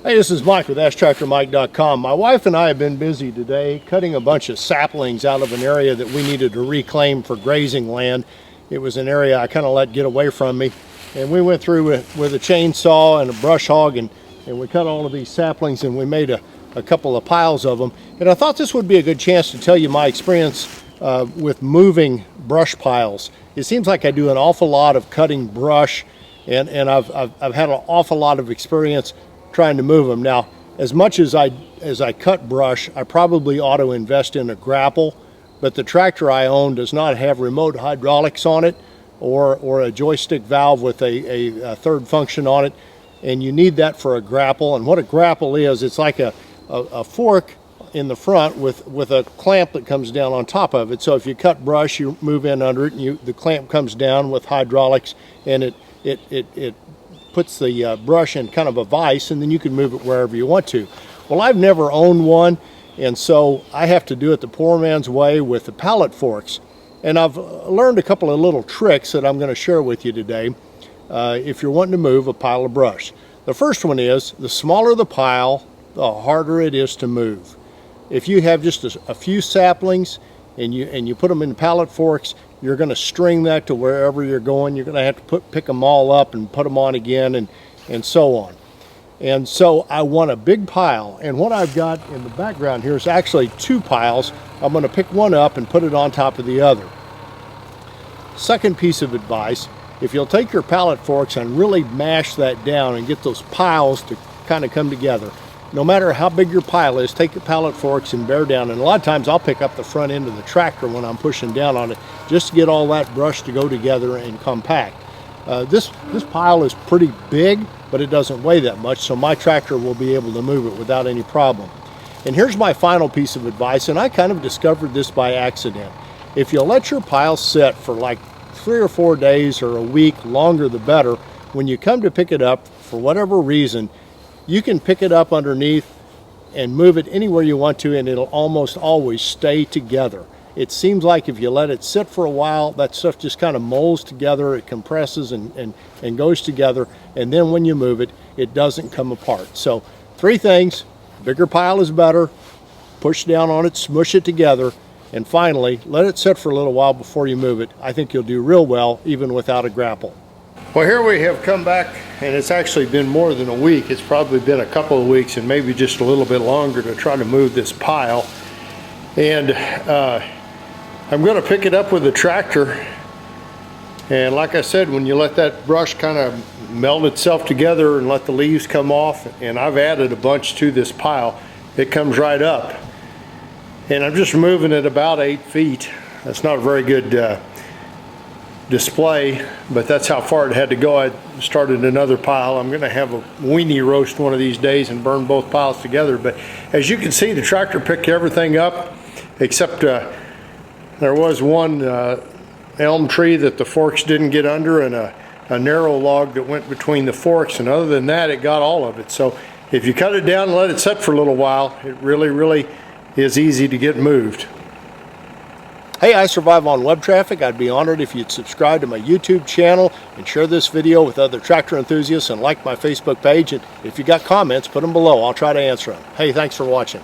Hey, this is Mike with AskTractorMike.com. My wife and I have been busy today cutting a bunch of saplings out of an area that we needed to reclaim for grazing land. It was an area I kind of let get away from me. And we went through with a chainsaw and a brush hog and we cut all of these saplings and we made a couple of piles of them. And I thought this would be a good chance to tell you my experience with moving brush piles. It seems like I do an awful lot of cutting brush and I've had an awful lot of experience trying to move them. Now, as much as I cut brush, I probably ought to invest in a grapple, but the tractor I own does not have remote hydraulics on it or a joystick valve with a third function on it, and you need that for a grapple. And what a grapple is, it's like a fork in the front with a clamp that comes down on top of it. So if you cut brush, you move in under it and the clamp comes down with hydraulics, and it puts the brush in kind of a vise, and then you can move it wherever you want to. Well, I've never owned one, and so I have to do it the poor man's way with the pallet forks. And I've learned a couple of little tricks that I'm going to share with you today if you're wanting to move a pile of brush. The first one is, the smaller the pile, the harder it is to move. If you have just a few saplings and you put them in pallet forks, you're going to string that to wherever you're going. You're going to have to pick them all up and put them on again and so on. And so I want a big pile, and what I've got in the background here is actually two piles. I'm going to pick one up and put it on top of the other. Second piece of advice, if you'll take your pallet forks and really mash that down and get those piles to kind of come together, no matter how big your pile is, take the pallet forks and bear down. And a lot of times I'll pick up the front end of the tractor when I'm pushing down on it just to get all that brush to go together and compact. This pile is pretty big, but it doesn't weigh that much, so my tractor will be able to move it without any problem. And here's my final piece of advice, and I kind of discovered this by accident. If you'll let your pile sit for like 3 or 4 days or a week, longer the better, when you come to pick it up, for whatever reason, you can pick it up underneath and move it anywhere you want to, and it'll almost always stay together. It seems like if you let it sit for a while, that stuff just kind of molds together, it compresses and goes together, and then when you move it, it doesn't come apart. So 3 things: bigger pile is better, push down on it, smush it together, and finally, let it sit for a little while before you move it. I think you'll do real well even without a grapple. Well, here we have come back, and it's actually been more than a week. It's probably been a couple of weeks and maybe just a little bit longer to try to move this pile. And I'm going to pick it up with the tractor. And like I said, when you let that brush kind of melt itself together and let the leaves come off, and I've added a bunch to this pile, it comes right up. And I'm just moving it about 8 feet. That's not a very good display, but that's how far it had to go. I started another pile. I'm going to have a weenie roast one of these days and burn both piles together. But as you can see, the tractor picked everything up except there was one elm tree that the forks didn't get under, and a narrow log that went between the forks, and other than that, it got all of it. So if you cut it down and let it set for a little while, it really is easy to get moved. Hey, I survive on web traffic. I'd be honored if you'd subscribe to my YouTube channel and share this video with other tractor enthusiasts and like my Facebook page. And if you got comments, put them below. I'll try to answer them. Hey, thanks for watching.